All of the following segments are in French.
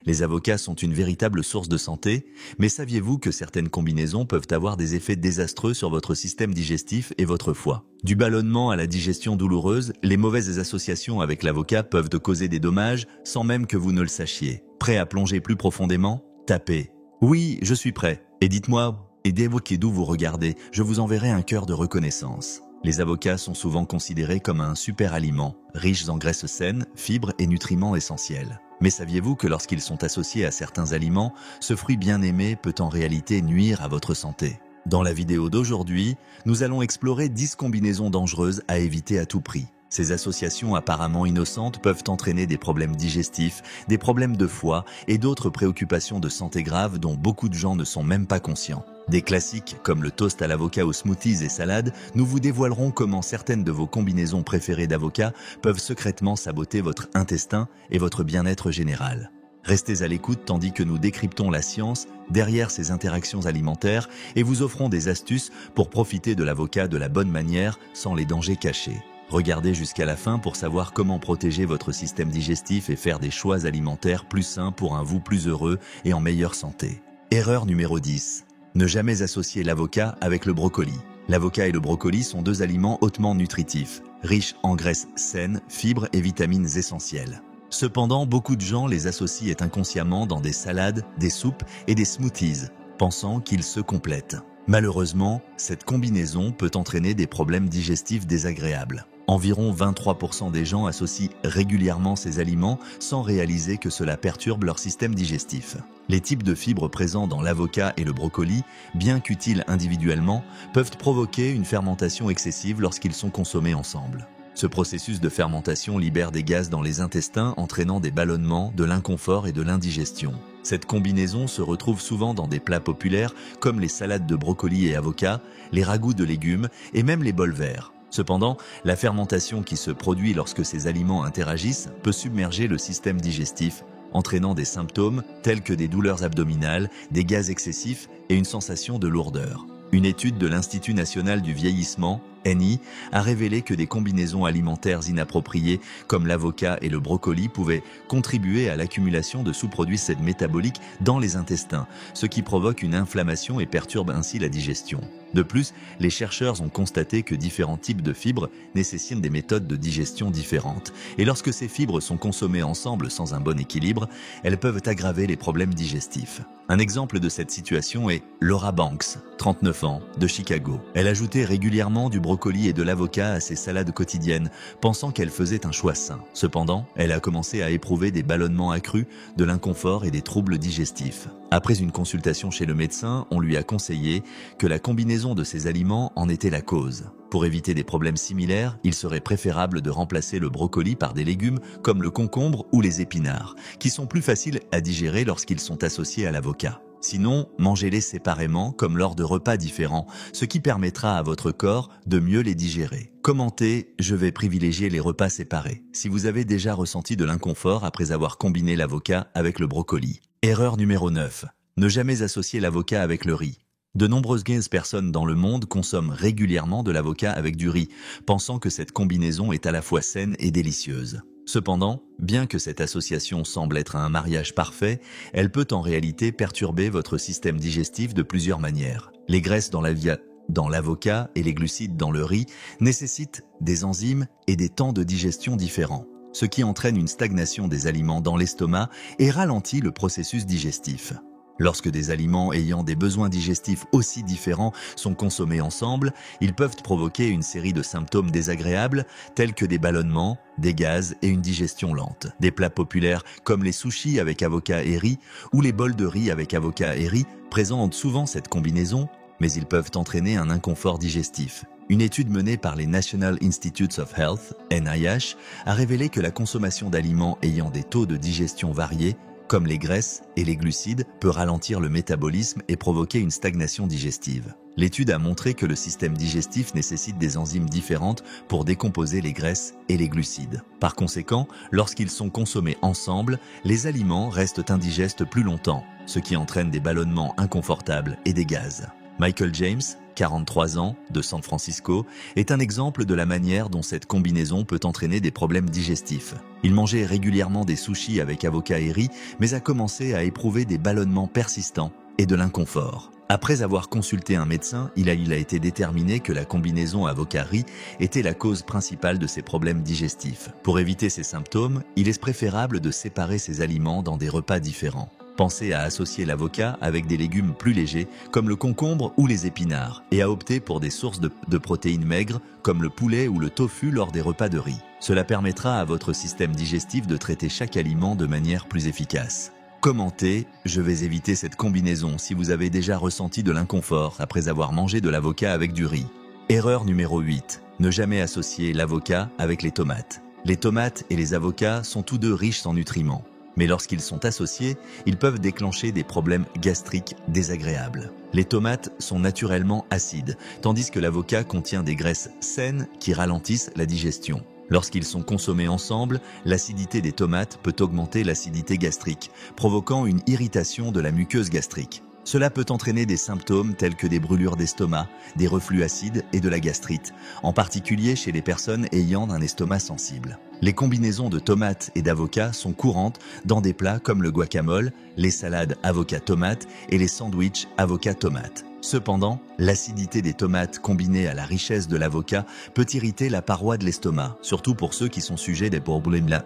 Les avocats sont une véritable source de santé, mais saviez-vous que certaines combinaisons peuvent avoir des effets désastreux sur votre système digestif et votre foie? Du ballonnement à la digestion douloureuse, les mauvaises associations avec l'avocat peuvent te causer des dommages sans même que vous ne le sachiez. Prêt à plonger plus profondément? Tapez « Oui, je suis prêt » et dites-moi et d'évoquer d'où vous regardez, je vous enverrai un cœur de reconnaissance. Les avocats sont souvent considérés comme un super aliment, riches en graisses saines, fibres et nutriments essentiels. Mais saviez-vous que lorsqu'ils sont associés à certains aliments, ce fruit bien aimé peut en réalité nuire à votre santé? Dans la vidéo d'aujourd'hui, nous allons explorer 10 combinaisons dangereuses à éviter à tout prix. Ces associations apparemment innocentes peuvent entraîner des problèmes digestifs, des problèmes de foie et d'autres préoccupations de santé graves dont beaucoup de gens ne sont même pas conscients. Des classiques comme le toast à l'avocat aux smoothies et salades, nous vous dévoilerons comment certaines de vos combinaisons préférées d'avocats peuvent secrètement saboter votre intestin et votre bien-être général. Restez à l'écoute tandis que nous décryptons la science derrière ces interactions alimentaires et vous offrons des astuces pour profiter de l'avocat de la bonne manière sans les dangers cachés. Regardez jusqu'à la fin pour savoir comment protéger votre système digestif et faire des choix alimentaires plus sains pour un vous plus heureux et en meilleure santé. Erreur numéro 10. Ne jamais associer l'avocat avec le brocoli. L'avocat et le brocoli sont deux aliments hautement nutritifs, riches en graisses saines, fibres et vitamines essentielles. Cependant, beaucoup de gens les associent inconsciemment dans des salades, des soupes et des smoothies, pensant qu'ils se complètent. Malheureusement, cette combinaison peut entraîner des problèmes digestifs désagréables. Environ 23% des gens associent régulièrement ces aliments sans réaliser que cela perturbe leur système digestif. Les types de fibres présents dans l'avocat et le brocoli, bien qu'utiles individuellement, peuvent provoquer une fermentation excessive lorsqu'ils sont consommés ensemble. Ce processus de fermentation libère des gaz dans les intestins entraînant des ballonnements, de l'inconfort et de l'indigestion. Cette combinaison se retrouve souvent dans des plats populaires comme les salades de brocoli et avocat, les ragoûts de légumes et même les bols verts. Cependant, la fermentation qui se produit lorsque ces aliments interagissent peut submerger le système digestif, entraînant des symptômes tels que des douleurs abdominales, des gaz excessifs et une sensation de lourdeur. Une étude de l'Institut national du vieillissement, NI, a révélé que des combinaisons alimentaires inappropriées comme l'avocat et le brocoli pouvaient contribuer à l'accumulation de sous-produits métaboliques dans les intestins, ce qui provoque une inflammation et perturbe ainsi la digestion. De plus, les chercheurs ont constaté que différents types de fibres nécessitent des méthodes de digestion différentes. Et lorsque ces fibres sont consommées ensemble sans un bon équilibre, elles peuvent aggraver les problèmes digestifs. Un exemple de cette situation est Laura Banks, 39 ans, de Chicago. Elle ajoutait régulièrement du brocoli et de l'avocat à ses salades quotidiennes, pensant qu'elle faisait un choix sain. Cependant, elle a commencé à éprouver des ballonnements accrus, de l'inconfort et des troubles digestifs. Après une consultation chez le médecin, on lui a conseillé que la combinaison de ces aliments en était la cause. Pour éviter des problèmes similaires, il serait préférable de remplacer le brocoli par des légumes comme le concombre ou les épinards, qui sont plus faciles à digérer lorsqu'ils sont associés à l'avocat. Sinon, mangez-les séparément comme lors de repas différents, ce qui permettra à votre corps de mieux les digérer. Commentez, je vais privilégier les repas séparés, si vous avez déjà ressenti de l'inconfort après avoir combiné l'avocat avec le brocoli. Erreur numéro 9. Ne jamais associer l'avocat avec le riz. De nombreuses personnes dans le monde consomment régulièrement de l'avocat avec du riz, pensant que cette combinaison est à la fois saine et délicieuse. Cependant, bien que cette association semble être un mariage parfait, elle peut en réalité perturber votre système digestif de plusieurs manières. Les graisses dans l'avocat et les glucides dans le riz nécessitent des enzymes et des temps de digestion différents, ce qui entraîne une stagnation des aliments dans l'estomac et ralentit le processus digestif. Lorsque des aliments ayant des besoins digestifs aussi différents sont consommés ensemble, ils peuvent provoquer une série de symptômes désagréables tels que des ballonnements, des gaz et une digestion lente. Des plats populaires comme les sushis avec avocat et riz ou les bols de riz avec avocat et riz présentent souvent cette combinaison, mais ils peuvent entraîner un inconfort digestif. Une étude menée par les National Institutes of Health, NIH, a révélé que la consommation d'aliments ayant des taux de digestion variés comme les graisses et les glucides, peut ralentir le métabolisme et provoquer une stagnation digestive. L'étude a montré que le système digestif nécessite des enzymes différentes pour décomposer les graisses et les glucides. Par conséquent, lorsqu'ils sont consommés ensemble, les aliments restent indigestes plus longtemps, ce qui entraîne des ballonnements inconfortables et des gaz. Michael James, 43 ans, de San Francisco, est un exemple de la manière dont cette combinaison peut entraîner des problèmes digestifs. Il mangeait régulièrement des sushis avec avocat et riz, mais a commencé à éprouver des ballonnements persistants et de l'inconfort. Après avoir consulté un médecin, il a été déterminé que la combinaison avocat-riz était la cause principale de ses problèmes digestifs. Pour éviter ces symptômes, il est préférable de séparer ces aliments dans des repas différents. Pensez à associer l'avocat avec des légumes plus légers comme le concombre ou les épinards et à opter pour des sources de protéines maigres comme le poulet ou le tofu lors des repas de riz. Cela permettra à votre système digestif de traiter chaque aliment de manière plus efficace. Commentez « Je vais éviter cette combinaison » si vous avez déjà ressenti de l'inconfort après avoir mangé de l'avocat avec du riz. Erreur numéro 8. Ne jamais associer l'avocat avec les tomates. Les tomates et les avocats sont tous deux riches en nutriments. Mais lorsqu'ils sont associés, ils peuvent déclencher des problèmes gastriques désagréables. Les tomates sont naturellement acides, tandis que l'avocat contient des graisses saines qui ralentissent la digestion. Lorsqu'ils sont consommés ensemble, l'acidité des tomates peut augmenter l'acidité gastrique, provoquant une irritation de la muqueuse gastrique. Cela peut entraîner des symptômes tels que des brûlures d'estomac, des reflux acides et de la gastrite, en particulier chez les personnes ayant un estomac sensible. Les combinaisons de tomates et d'avocats sont courantes dans des plats comme le guacamole, les salades avocat-tomate et les sandwichs avocat-tomate. Cependant, l'acidité des tomates combinée à la richesse de l'avocat peut irriter la paroi de l'estomac, surtout pour ceux qui sont sujets à des problèmes à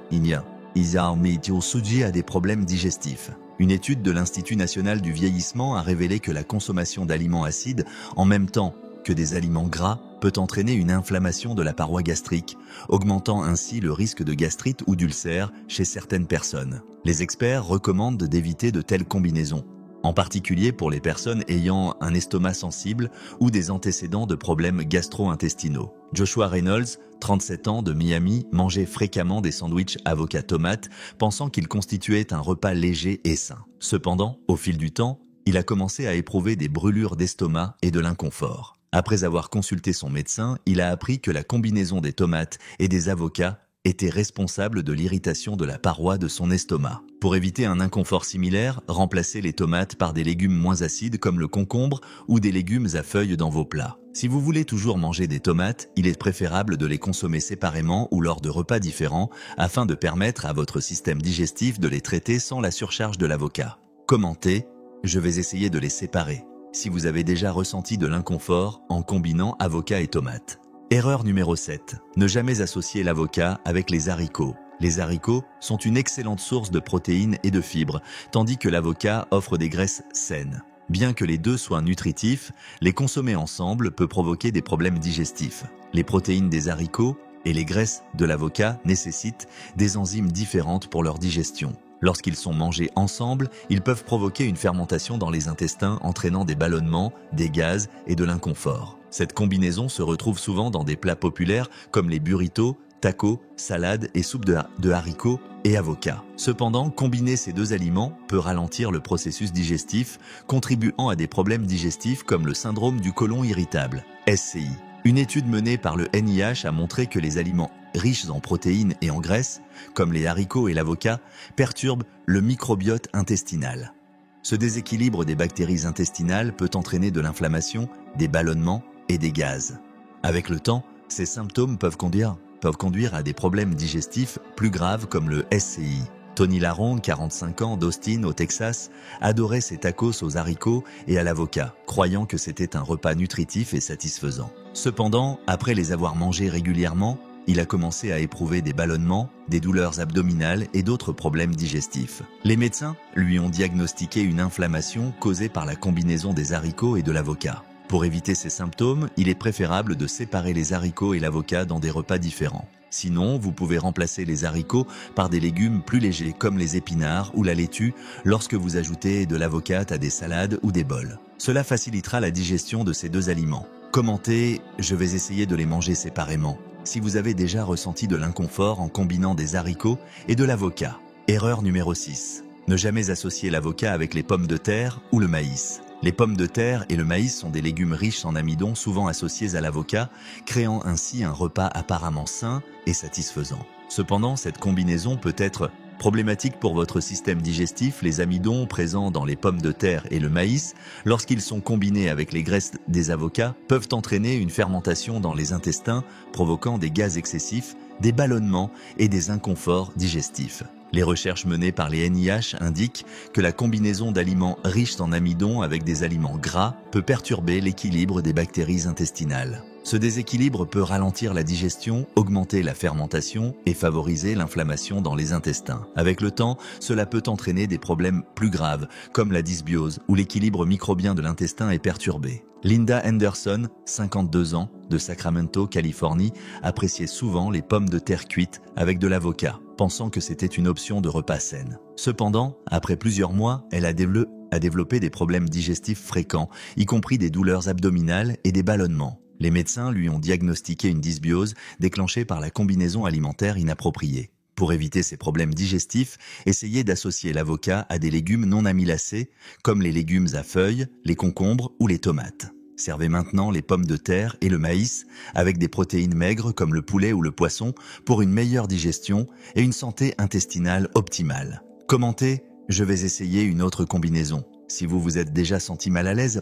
des problèmes digestifs. Une étude de l'Institut national du vieillissement a révélé que la consommation d'aliments acides en même temps que des aliments gras peut entraîner une inflammation de la paroi gastrique, augmentant ainsi le risque de gastrite ou d'ulcère chez certaines personnes. Les experts recommandent d'éviter de telles combinaisons, en particulier pour les personnes ayant un estomac sensible ou des antécédents de problèmes gastro-intestinaux. Joshua Reynolds, 37 ans, de Miami, mangeait fréquemment des sandwichs avocat-tomate, pensant qu'ils constituaient un repas léger et sain. Cependant, au fil du temps, il a commencé à éprouver des brûlures d'estomac et de l'inconfort. Après avoir consulté son médecin, il a appris que la combinaison des tomates et des avocats était responsable de l'irritation de la paroi de son estomac. Pour éviter un inconfort similaire, remplacez les tomates par des légumes moins acides comme le concombre ou des légumes à feuilles dans vos plats. Si vous voulez toujours manger des tomates, il est préférable de les consommer séparément ou lors de repas différents afin de permettre à votre système digestif de les traiter sans la surcharge de l'avocat. Commentez « Je vais essayer de les séparer » si vous avez déjà ressenti de l'inconfort en combinant avocat et tomates. Erreur numéro 7. Ne jamais associer l'avocat avec les haricots. Les haricots sont une excellente source de protéines et de fibres, tandis que l'avocat offre des graisses saines. Bien que les deux soient nutritifs, les consommer ensemble peut provoquer des problèmes digestifs. Les protéines des haricots et les graisses de l'avocat nécessitent des enzymes différentes pour leur digestion. Lorsqu'ils sont mangés ensemble, ils peuvent provoquer une fermentation dans les intestins entraînant des ballonnements, des gaz et de l'inconfort. Cette combinaison se retrouve souvent dans des plats populaires comme les burritos, tacos, salades et soupes de haricots et avocats. Cependant, combiner ces deux aliments peut ralentir le processus digestif, contribuant à des problèmes digestifs comme le syndrome du côlon irritable, SCI. Une étude menée par le NIH a montré que les aliments riches en protéines et en graisses, comme les haricots et l'avocat, perturbent le microbiote intestinal. Ce déséquilibre des bactéries intestinales peut entraîner de l'inflammation, des ballonnements et des gaz. Avec le temps, ces symptômes peuvent conduire à des problèmes digestifs plus graves comme le SCI. Tony Laronde, 45 ans, d'Austin, au Texas, adorait ses tacos aux haricots et à l'avocat, croyant que c'était un repas nutritif et satisfaisant. Cependant, après les avoir mangés régulièrement, il a commencé à éprouver des ballonnements, des douleurs abdominales et d'autres problèmes digestifs. Les médecins lui ont diagnostiqué une inflammation causée par la combinaison des haricots et de l'avocat. Pour éviter ces symptômes, il est préférable de séparer les haricots et l'avocat dans des repas différents. Sinon, vous pouvez remplacer les haricots par des légumes plus légers comme les épinards ou la laitue lorsque vous ajoutez de l'avocat à des salades ou des bols. Cela facilitera la digestion de ces deux aliments. Commentez « Je vais essayer de les manger séparément » si vous avez déjà ressenti de l'inconfort en combinant des haricots et de l'avocat. Erreur numéro 6. Ne jamais associer l'avocat avec les pommes de terre ou le maïs. Les pommes de terre et le maïs sont des légumes riches en amidon souvent associés à l'avocat, créant ainsi un repas apparemment sain et satisfaisant. Cependant, cette combinaison peut être Problématique pour votre système digestif, les amidons présents dans les pommes de terre et le maïs, lorsqu'ils sont combinés avec les graisses des avocats, peuvent entraîner une fermentation dans les intestins, provoquant des gaz excessifs, des ballonnements et des inconforts digestifs. Les recherches menées par les NIH indiquent que la combinaison d'aliments riches en amidon avec des aliments gras peut perturber l'équilibre des bactéries intestinales. Ce déséquilibre peut ralentir la digestion, augmenter la fermentation et favoriser l'inflammation dans les intestins. Avec le temps, cela peut entraîner des problèmes plus graves, comme la dysbiose, où l'équilibre microbien de l'intestin est perturbé. Linda Henderson, 52 ans, de Sacramento, Californie, appréciait souvent les pommes de terre cuites avec de l'avocat, pensant que c'était une option de repas saine. Cependant, après plusieurs mois, elle a développé des problèmes digestifs fréquents, y compris des douleurs abdominales et des ballonnements. Les médecins lui ont diagnostiqué une dysbiose déclenchée par la combinaison alimentaire inappropriée. Pour éviter ces problèmes digestifs, essayez d'associer l'avocat à des légumes non amylacés, comme les légumes à feuilles, les concombres ou les tomates. Servez maintenant les pommes de terre et le maïs avec des protéines maigres comme le poulet ou le poisson pour une meilleure digestion et une santé intestinale optimale. Commentez, je vais essayer une autre combinaison. Si vous vous êtes déjà senti mal à l'aise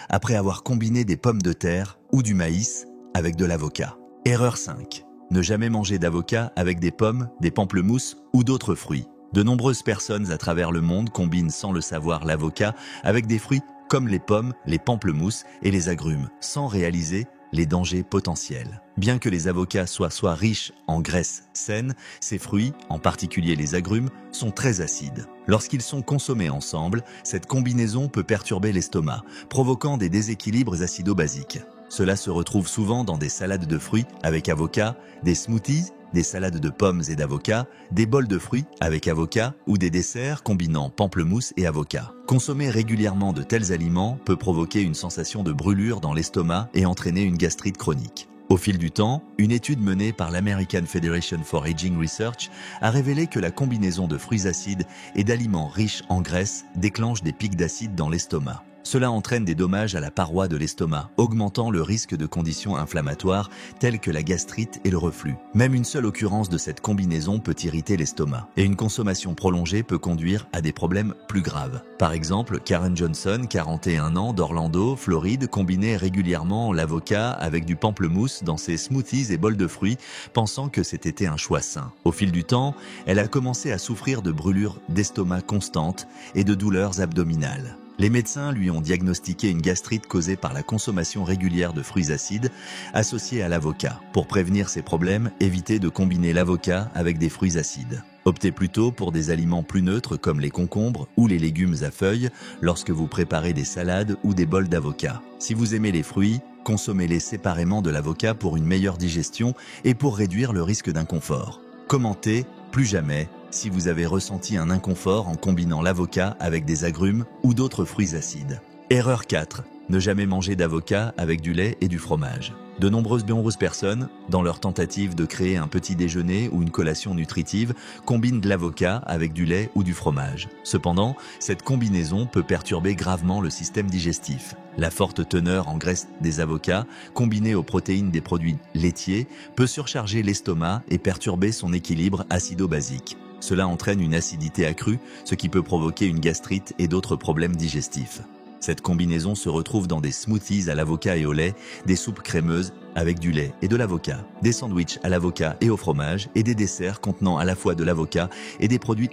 après avoir combiné des pommes de terre ou du maïs avec de l'avocat. Erreur 5. Ne jamais manger d'avocat avec des pommes, des pamplemousses ou d'autres fruits. De nombreuses personnes à travers le monde combinent sans le savoir l'avocat avec des fruits comme les pommes, les pamplemousses et les agrumes, sans réaliser les dangers potentiels. Bien que les avocats soient riches en graisses saines, ces fruits, en particulier les agrumes, sont très acides. Lorsqu'ils sont consommés ensemble, cette combinaison peut perturber l'estomac, provoquant des déséquilibres acido-basiques. Cela se retrouve souvent dans des salades de fruits avec avocat, des smoothies, des salades de pommes et d'avocat, des bols de fruits avec avocat ou des desserts combinant pamplemousse et avocat. Consommer régulièrement de tels aliments peut provoquer une sensation de brûlure dans l'estomac et entraîner une gastrite chronique. Au fil du temps, une étude menée par l'American Federation for Aging Research a révélé que la combinaison de fruits acides et d'aliments riches en graisse déclenche des pics d'acide dans l'estomac. Cela entraîne des dommages à la paroi de l'estomac, augmentant le risque de conditions inflammatoires telles que la gastrite et le reflux. Même une seule occurrence de cette combinaison peut irriter l'estomac, et une consommation prolongée peut conduire à des problèmes plus graves. Par exemple, Karen Johnson, 41 ans, d'Orlando, Floride, combinait régulièrement l'avocat avec du pamplemousse dans ses smoothies et bols de fruits, pensant que c'était un choix sain. Au fil du temps, elle a commencé à souffrir de brûlures d'estomac constantes et de douleurs abdominales. Les médecins lui ont diagnostiqué une gastrite causée par la consommation régulière de fruits acides associés à l'avocat. Pour prévenir ces problèmes, évitez de combiner l'avocat avec des fruits acides. Optez plutôt pour des aliments plus neutres comme les concombres ou les légumes à feuilles lorsque vous préparez des salades ou des bols d'avocat. Si vous aimez les fruits, consommez-les séparément de l'avocat pour une meilleure digestion et pour réduire le risque d'inconfort. Commentez, plus jamais, si vous avez ressenti un inconfort en combinant l'avocat avec des agrumes ou d'autres fruits acides. Erreur 4. Ne jamais manger d'avocat avec du lait et du fromage. De nombreuses personnes, dans leur tentative de créer un petit déjeuner ou une collation nutritive, combinent de l'avocat avec du lait ou du fromage. Cependant, cette combinaison peut perturber gravement le système digestif. La forte teneur en graisse des avocats, combinée aux protéines des produits laitiers, peut surcharger l'estomac et perturber son équilibre acido-basique. Cela entraîne une acidité accrue, ce qui peut provoquer une gastrite et d'autres problèmes digestifs. Cette combinaison se retrouve dans des smoothies à l'avocat et au lait, des soupes crémeuses avec du lait et de l'avocat, des sandwichs à l'avocat et au fromage et des desserts contenant à la fois de l'avocat et des produits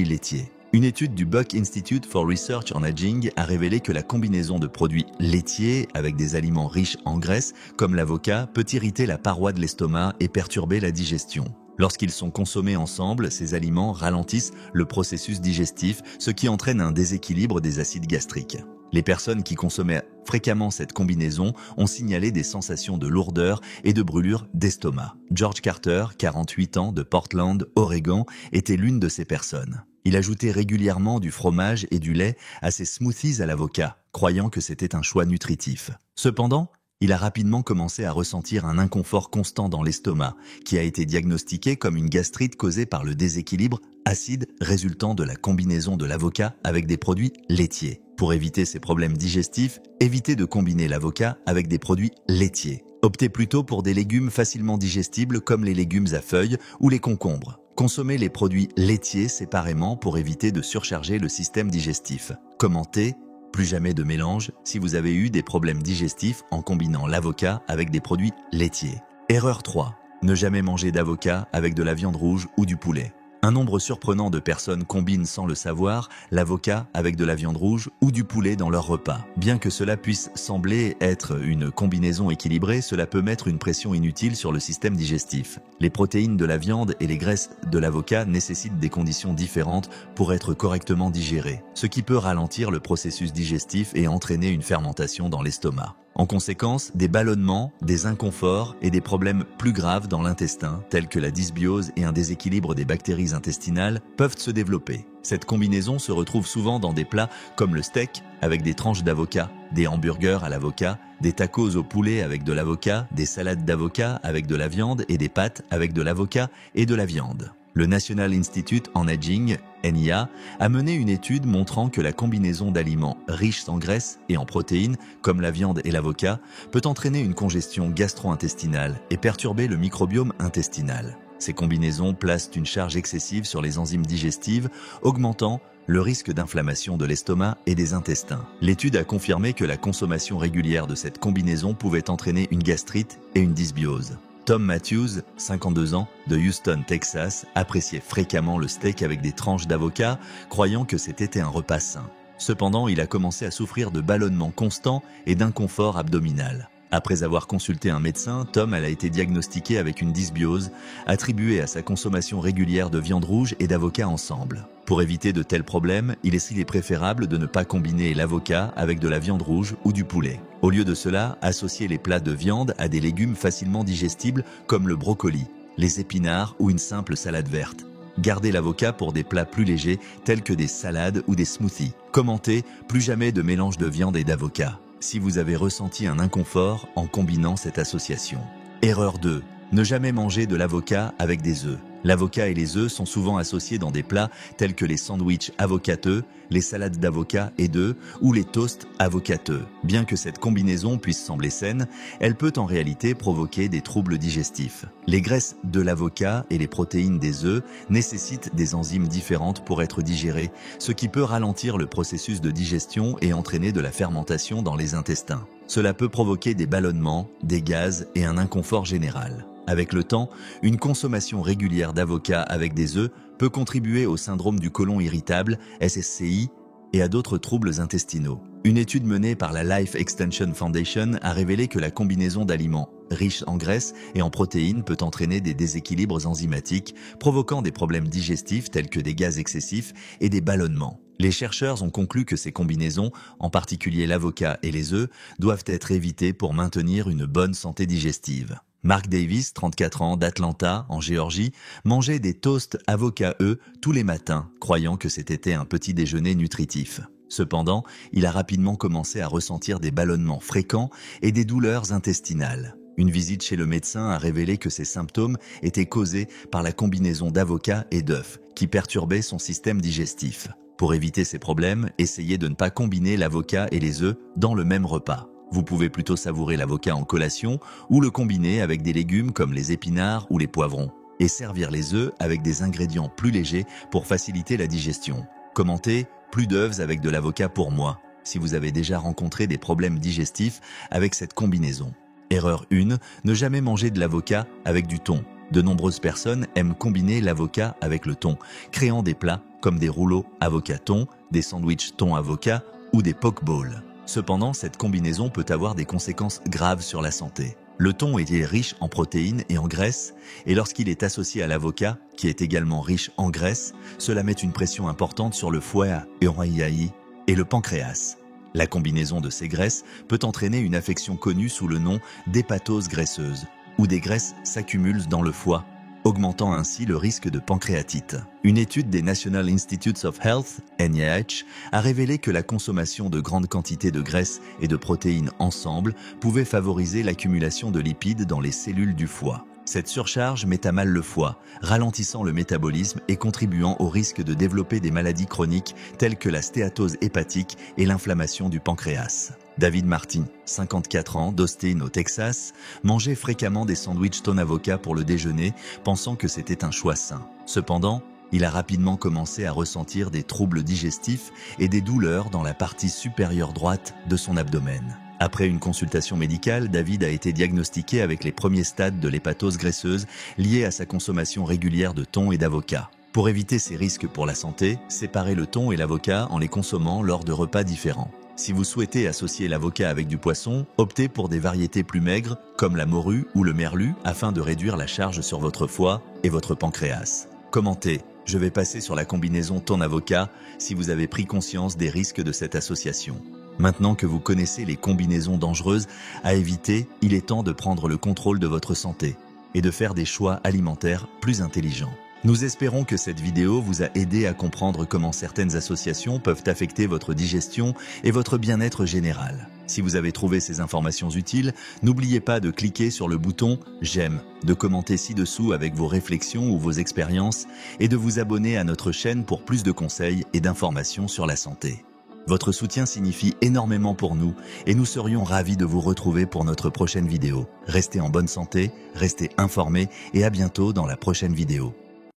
laitiers. Une étude du Buck Institute for Research on Aging a révélé que la combinaison de produits laitiers avec des aliments riches en graisse, comme l'avocat, peut irriter la paroi de l'estomac et perturber la digestion. Lorsqu'ils sont consommés ensemble, ces aliments ralentissent le processus digestif, ce qui entraîne un déséquilibre des acides gastriques. Les personnes qui consommaient fréquemment cette combinaison ont signalé des sensations de lourdeur et de brûlure d'estomac. George Carter, 48 ans, de Portland, Oregon, était l'une de ces personnes. Il ajoutait régulièrement du fromage et du lait à ses smoothies à l'avocat, croyant que c'était un choix nutritif. Cependant, il a rapidement commencé à ressentir un inconfort constant dans l'estomac, qui a été diagnostiqué comme une gastrite causée par le déséquilibre acide résultant de la combinaison de l'avocat avec des produits laitiers. Pour éviter ces problèmes digestifs, évitez de combiner l'avocat avec des produits laitiers. Optez plutôt pour des légumes facilement digestibles comme les légumes à feuilles ou les concombres. Consommez les produits laitiers séparément pour éviter de surcharger le système digestif. Commentez, plus jamais de mélange si vous avez eu des problèmes digestifs en combinant l'avocat avec des produits laitiers. Erreur 3. Ne jamais manger d'avocat avec de la viande rouge ou du poulet. Un nombre surprenant de personnes combinent sans le savoir l'avocat avec de la viande rouge ou du poulet dans leur repas. Bien que cela puisse sembler être une combinaison équilibrée, cela peut mettre une pression inutile sur le système digestif. Les protéines de la viande et les graisses de l'avocat nécessitent des conditions différentes pour être correctement digérées, ce qui peut ralentir le processus digestif et entraîner une fermentation dans l'estomac. En conséquence, des ballonnements, des inconforts et des problèmes plus graves dans l'intestin, tels que la dysbiose et un déséquilibre des bactéries intestinales, peuvent se développer. Cette combinaison se retrouve souvent dans des plats comme le steak avec des tranches d'avocat, des hamburgers à l'avocat, des tacos au poulet avec de l'avocat, des salades d'avocat avec de la viande et des pâtes avec de l'avocat et de la viande. Le National Institute on Aging, NIA, a mené une étude montrant que la combinaison d'aliments riches en graisse et en protéines, comme la viande et l'avocat, peut entraîner une congestion gastro-intestinale et perturber le microbiome intestinal. Ces combinaisons placent une charge excessive sur les enzymes digestives, augmentant le risque d'inflammation de l'estomac et des intestins. L'étude a confirmé que la consommation régulière de cette combinaison pouvait entraîner une gastrite et une dysbiose. Tom Matthews, 52 ans, de Houston, Texas, appréciait fréquemment le steak avec des tranches d'avocat, croyant que c'était un repas sain. Cependant, il a commencé à souffrir de ballonnements constants et d'inconfort abdominal. Après avoir consulté un médecin, Tom a été diagnostiqué avec une dysbiose, attribuée à sa consommation régulière de viande rouge et d'avocat ensemble. Pour éviter de tels problèmes, il est préférable de ne pas combiner l'avocat avec de la viande rouge ou du poulet. Au lieu de cela, associez les plats de viande à des légumes facilement digestibles comme le brocoli, les épinards ou une simple salade verte. Gardez l'avocat pour des plats plus légers tels que des salades ou des smoothies. Commentez, plus jamais de mélange de viande et d'avocat si vous avez ressenti un inconfort en combinant cette association. Erreur 2. Ne jamais manger de l'avocat avec des œufs. L'avocat et les œufs sont souvent associés dans des plats tels que les sandwichs avocateux, les salades d'avocat et d'œufs ou les toasts avocateux. Bien que cette combinaison puisse sembler saine, elle peut en réalité provoquer des troubles digestifs. Les graisses de l'avocat et les protéines des œufs nécessitent des enzymes différentes pour être digérées, ce qui peut ralentir le processus de digestion et entraîner de la fermentation dans les intestins. Cela peut provoquer des ballonnements, des gaz et un inconfort général. Avec le temps, une consommation régulière d'avocat avec des œufs peut contribuer au syndrome du côlon irritable, SSCI, et à d'autres troubles intestinaux. Une étude menée par la Life Extension Foundation a révélé que la combinaison d'aliments riches en graisse et en protéines peut entraîner des déséquilibres enzymatiques, provoquant des problèmes digestifs tels que des gaz excessifs et des ballonnements. Les chercheurs ont conclu que ces combinaisons, en particulier l'avocat et les œufs, doivent être évitées pour maintenir une bonne santé digestive. Mark Davis, 34 ans, d'Atlanta, en Géorgie, mangeait des toasts avocat-œufs tous les matins, croyant que c'était un petit déjeuner nutritif. Cependant, il a rapidement commencé à ressentir des ballonnements fréquents et des douleurs intestinales. Une visite chez le médecin a révélé que ces symptômes étaient causés par la combinaison d'avocat et d'œufs, qui perturbait son système digestif. Pour éviter ces problèmes, essayez de ne pas combiner l'avocat et les œufs dans le même repas. Vous pouvez plutôt savourer l'avocat en collation ou le combiner avec des légumes comme les épinards ou les poivrons et servir les œufs avec des ingrédients plus légers pour faciliter la digestion. Commentez, plus d'œufs avec de l'avocat pour moi, si vous avez déjà rencontré des problèmes digestifs avec cette combinaison. Erreur 1, ne jamais manger de l'avocat avec du thon. De nombreuses personnes aiment combiner l'avocat avec le thon, créant des plats comme des rouleaux avocat-thon, des sandwichs thon-avocat ou des poke bowls. Cependant, cette combinaison peut avoir des conséquences graves sur la santé. Le thon est riche en protéines et en graisses, et lorsqu'il est associé à l'avocat, qui est également riche en graisse, cela met une pression importante sur le foie et le pancréas. La combinaison de ces graisses peut entraîner une affection connue sous le nom d'hépatose graisseuse, où des graisses s'accumulent dans le foie, augmentant ainsi le risque de pancréatite. Une étude des National Institutes of Health, NIH, a révélé que la consommation de grandes quantités de graisses et de protéines ensemble pouvait favoriser l'accumulation de lipides dans les cellules du foie. Cette surcharge met à mal le foie, ralentissant le métabolisme et contribuant au risque de développer des maladies chroniques telles que la stéatose hépatique et l'inflammation du pancréas. David Martin, 54 ans, d'Austin au Texas, mangeait fréquemment des sandwichs thon avocat pour le déjeuner, pensant que c'était un choix sain. Cependant, il a rapidement commencé à ressentir des troubles digestifs et des douleurs dans la partie supérieure droite de son abdomen. Après une consultation médicale, David a été diagnostiqué avec les premiers stades de l'hépatose graisseuse liés à sa consommation régulière de thon et d'avocat. Pour éviter ces risques pour la santé, séparez le thon et l'avocat en les consommant lors de repas différents. Si vous souhaitez associer l'avocat avec du poisson, optez pour des variétés plus maigres comme la morue ou le merlu afin de réduire la charge sur votre foie et votre pancréas. Commentez. Je vais passer sur la combinaison thon-avocat si vous avez pris conscience des risques de cette association. Maintenant que vous connaissez les combinaisons dangereuses à éviter, il est temps de prendre le contrôle de votre santé et de faire des choix alimentaires plus intelligents. Nous espérons que cette vidéo vous a aidé à comprendre comment certaines associations peuvent affecter votre digestion et votre bien-être général. Si vous avez trouvé ces informations utiles, n'oubliez pas de cliquer sur le bouton « J'aime », de commenter ci-dessous avec vos réflexions ou vos expériences et de vous abonner à notre chaîne pour plus de conseils et d'informations sur la santé. Votre soutien signifie énormément pour nous et nous serions ravis de vous retrouver pour notre prochaine vidéo. Restez en bonne santé, restez informés et à bientôt dans la prochaine vidéo.